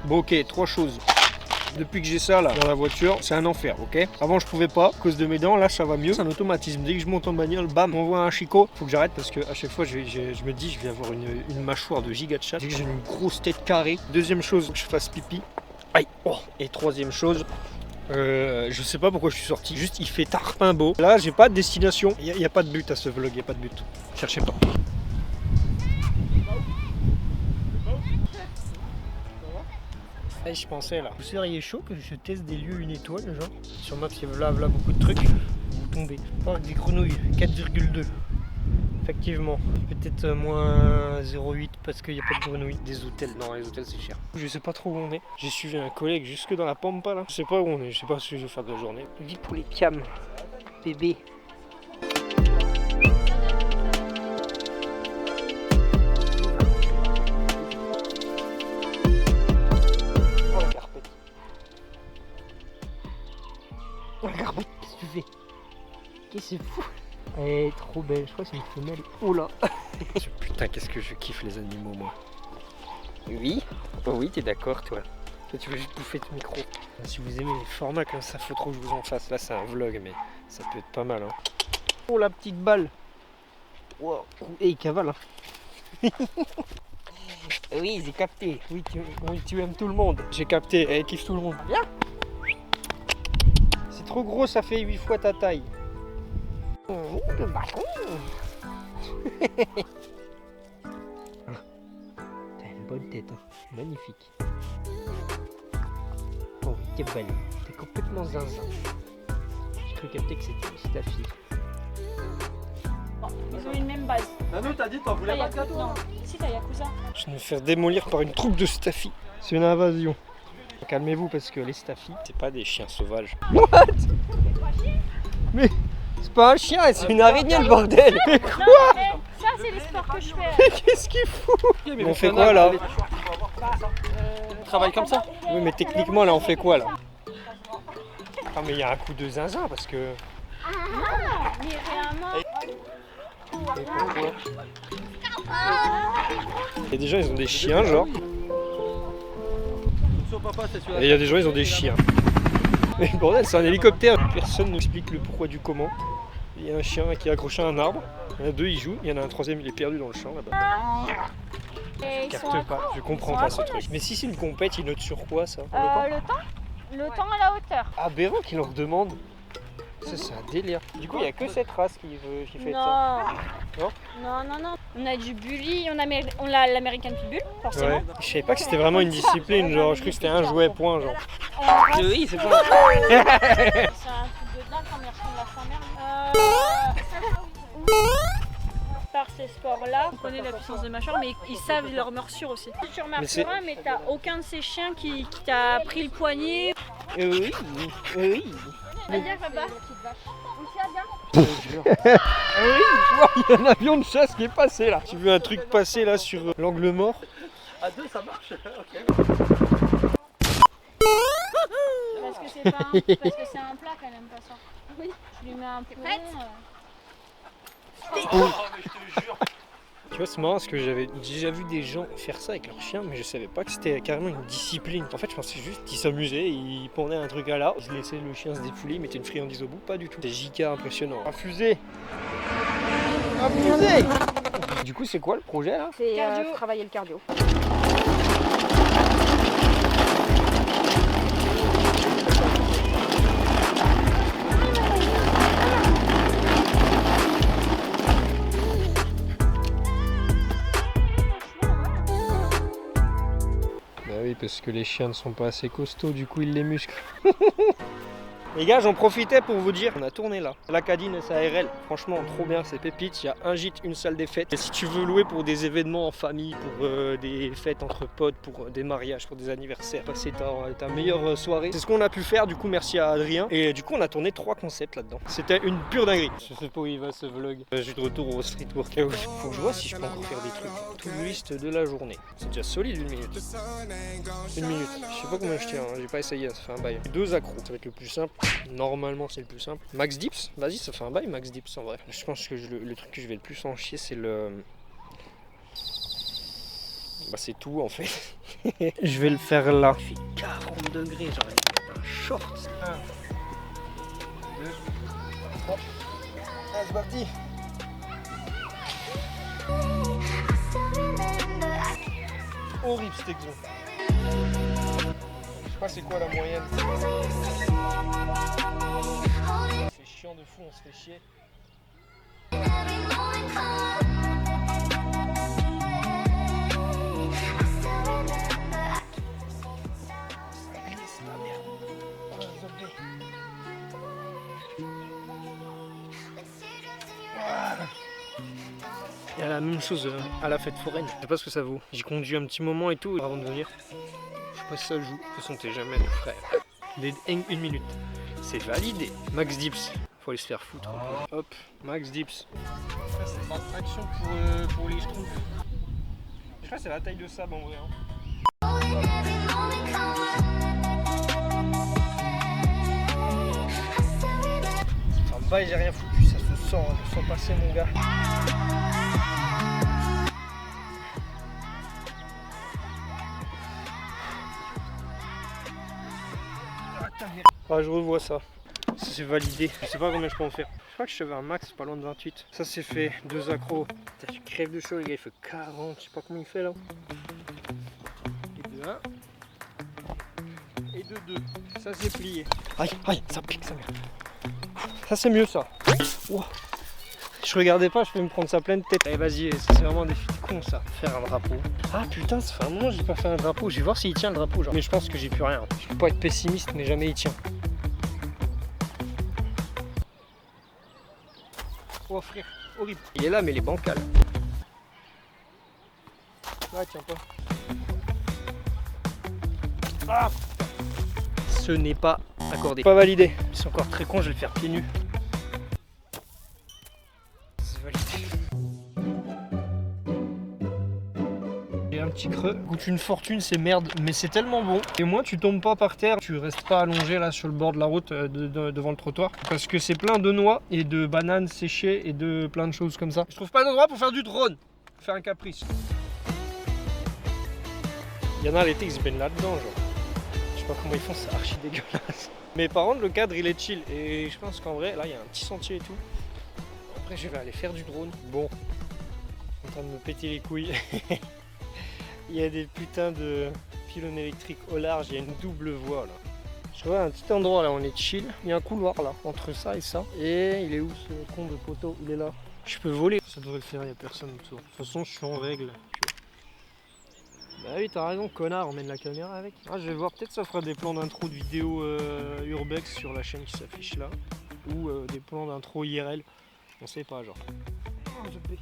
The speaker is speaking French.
Bon ok, 3 choses. Depuis que j'ai ça là dans la voiture, c'est un enfer, ok? Avant je pouvais pas, à cause de mes dents, là ça va mieux. C'est un automatisme, dès que je monte en bagnole, bam, on voit un chicot. Faut que j'arrête parce que à chaque fois je me dis je vais avoir une mâchoire de giga de chat. Dès que j'ai une grosse tête carrée. Deuxième chose, faut que je fasse pipi. Aïe, oh. Et troisième chose, je sais pas pourquoi je suis sorti, juste il fait tarpin beau. Là j'ai pas de destination, il y a pas de but à ce vlog, il y a pas de but. Cherchez pas. Hey, je pensais là, vous seriez chaud que je teste des lieux une étoile, genre sur Maps, il y a là beaucoup de trucs, vous tombez. Parc des grenouilles, 4,2. Effectivement, peut-être moins 0,8 parce qu'il n'y a pas de grenouilles. Des hôtels, non les hôtels c'est cher. Je sais pas trop où on est. J'ai suivi un collègue jusque dans la pampa là. Je sais pas où on est, je sais pas ce que je vais faire de la journée. Vie pour les cams, bébé. Regarde, qu'est-ce que tu fais? Qu'est-ce que c'est fou? Elle est trop belle, je crois que c'est une femelle. Oh là. Putain, qu'est-ce que je kiffe les animaux moi. Oui? Oh oui, t'es d'accord toi. Toi tu veux juste bouffer ton micro. Si vous aimez les formats comme ça, faut trop que je vous en fasse. Là c'est un vlog mais ça peut être pas mal hein. Oh la petite balle. Wow. Et il cavale hein. Oui, j'ai capté. Oui, tu aimes tout le monde. J'ai capté, elle kiffe tout le monde. Viens. C'est trop gros, ça fait 8 fois ta taille. Oh, le bâton. T'as une bonne tête, hein. Magnifique. Oh oui, t'es belle. T'es complètement zinzin. J'ai cru capter que c'était ta fille. Ils ont une même base. Nano, t'as dit t'en voulais pas de gâteau? Non, si t'as Yakuza. Je vais me faire démolir par une troupe de staffy. C'est une invasion. Calmez-vous parce que les staffy, c'est pas des chiens sauvages. What? Mais c'est pas un chien, c'est une araignée le bordel. Mais quoi? Non, mais ça c'est les sports que je fais. Mais qu'est-ce qu'il fout? On fait quoi là? On travaille comme ça? Oui mais techniquement là on fait quoi là? Ah mais il y a un coup de zinzin parce que... Mais vraiment. Et pourquoi? Il y a des gens ils ont des chiens genre. Et il y a des gens ils ont des chiens. Mais bordel c'est un hélicoptère. Personne n'explique le pourquoi du comment. Il y a un chien qui est accroché à un arbre. Il y en a deux ils jouent. Il y en a un troisième il est perdu dans le champ là-bas. Et Je ils capte sont pas, je comprends pas ce truc. Mais si c'est une compète, ils notent sur quoi ça? le temps à la hauteur. Aberrant qu'ils leur demandent. Ça c'est un délire. Du coup il n'y a que cette race qui fait ça. Non. Non. Non. On a du bully, on a l'American Pitbull, forcément. Ouais. Je savais pas que c'était vraiment une discipline, genre je croyais que c'était un jouet point genre. Oui c'est pas. C'est un truc de dingue quand il ressemble à sa mère. Par ces sports-là, on connaît la puissance des mâchoires, mais ils savent leur morsure aussi. Tu remarqueras, mais t'as aucun de ces chiens qui t'a pris le poignet. Oui, oui. Vas-y, papa. Je te jure. Ah oui, wow, il y a un avion de chasse qui est passé là. Tu veux un truc passer là sur l'angle mort? À deux ça marche. Ok. Parce que c'est un plat quand même, pas ça. Oui. Je lui mets un peu. Oh, mais je te jure. Tu vois, c'est marrant parce que j'avais déjà vu des gens faire ça avec leurs chiens, mais je savais pas que c'était carrément une discipline. En fait, je pensais juste qu'ils s'amusaient, ils pendaient un truc à l'arbre, ils laissaient le chien se défouler, ils mettaient une friandise au bout, pas du tout. C'est giga impressionnant. Un fusée. Un fusée. Du coup, c'est quoi le projet là? C'est travailler le cardio. Bah oui, parce que les chiens ne sont pas assez costauds, du coup ils les musclent. Les gars, j'en profitais pour vous dire, on a tourné là. L'Acadine SARL, franchement trop bien, c'est pépite. Il y a un gîte, une salle des fêtes. Et si tu veux louer pour des événements en famille, pour des fêtes entre potes, pour des mariages, pour des anniversaires, passer ta meilleure soirée. C'est ce qu'on a pu faire, du coup merci à Adrien. Et du coup on a tourné 3 concepts là-dedans. C'était une pure dinguerie. Je sais pas où il va ce vlog. Je suis de retour au street workout. Faut que je vois si je peux encore faire des trucs. To-do list de la journée. C'est déjà solide 1 minute. 1 minute. Je sais pas combien je tiens, hein. J'ai pas essayé, ça fait un bail. 2 accros, ça va être le plus simple. Normalement c'est le plus simple. Max dips, vas-y ça fait un bail max dips en vrai. Je pense que le truc que je vais le plus en chier c'est le... Bah c'est tout en fait. Je vais le faire là. Il fait 40 degrés, j'aurais dû mettre un short. 1, 2, 3. Ah, c'est parti. Horrible cet exo. Je sais pas c'est quoi la moyenne. C'est chiant de fou, on se fait chier. Il y a la même chose à la fête foraine. Je sais pas ce que ça vaut. J'ai conduit un petit moment et tout avant de venir. Je sais pas si ça joue. De toute façon, t'es jamais le frère. Une minute. C'est validé. Max Dips. Faut aller se faire foutre. Hop, Max Dips. Ça, c'est pas de traction pour les schtroumpfs. Je crois que c'est la taille de sable en vrai. Ça va, j'ai rien foutu. Ça se sent, sans passer, mon gars. Ah, je revois ça. Ça c'est validé. Je sais pas combien je peux en faire. Je crois que je fais un max, pas loin de 28. Ça c'est fait. 2 accros. Putain, je crève de chaud, les gars. Il fait 40. Je sais pas combien il fait là. Et de 1. Et de 2. Ça c'est plié. Aïe, aïe, ça pique sa mère. Ça c'est mieux ça. Wow. Je regardais pas, je peux me prendre sa pleine tête. Allez, vas-y, c'est vraiment des filles de con ça. Faire un drapeau. Ah putain, ça fait un moment que j'ai pas fait un drapeau. Je vais voir s'il tient le drapeau. Genre. Mais je pense que j'ai plus rien. Je peux pas être pessimiste, mais jamais il tient. Oh frère, horrible. Il est là, mais il est bancal. Ah, tiens pas. Ah, ce n'est pas accordé. Pas validé. C'est encore très con, je vais le faire pieds nus. C'est validé. J'ai un petit creux. Coûte une fortune, c'est merde, mais c'est tellement bon. Et moi, tu tombes pas par terre, tu restes pas allongé là sur le bord de la route devant le trottoir. Parce que c'est plein de noix et de bananes séchées et de plein de choses comme ça. Je trouve pas d'endroit pour faire du drone. Faire un caprice. Il y en a l'été, ils se baignent là-dedans, genre. Je sais pas comment ils font, c'est archi dégueulasse. Mais par contre, le cadre, il est chill. Et je pense qu'en vrai, là, il y a un petit sentier et tout. Après, je vais aller faire du drone. Bon, je suis en train de me péter les couilles. Il y a des putains de pylônes électriques au large, il y a une double voie là. Je vois un petit endroit là, on est chill. Il y a un couloir là, entre ça et ça. Et il est où ce con de poteau? Il est là. Je peux voler. Ça devrait le faire, il n'y a personne autour. De toute façon, je suis en règle. Bah oui, t'as raison, connard, emmène la caméra avec. Ah, je vais voir, peut-être ça fera des plans d'intro de vidéo Urbex sur la chaîne qui s'affiche là. Ou des plans d'intro IRL. On sait pas, genre. Oh, je vais.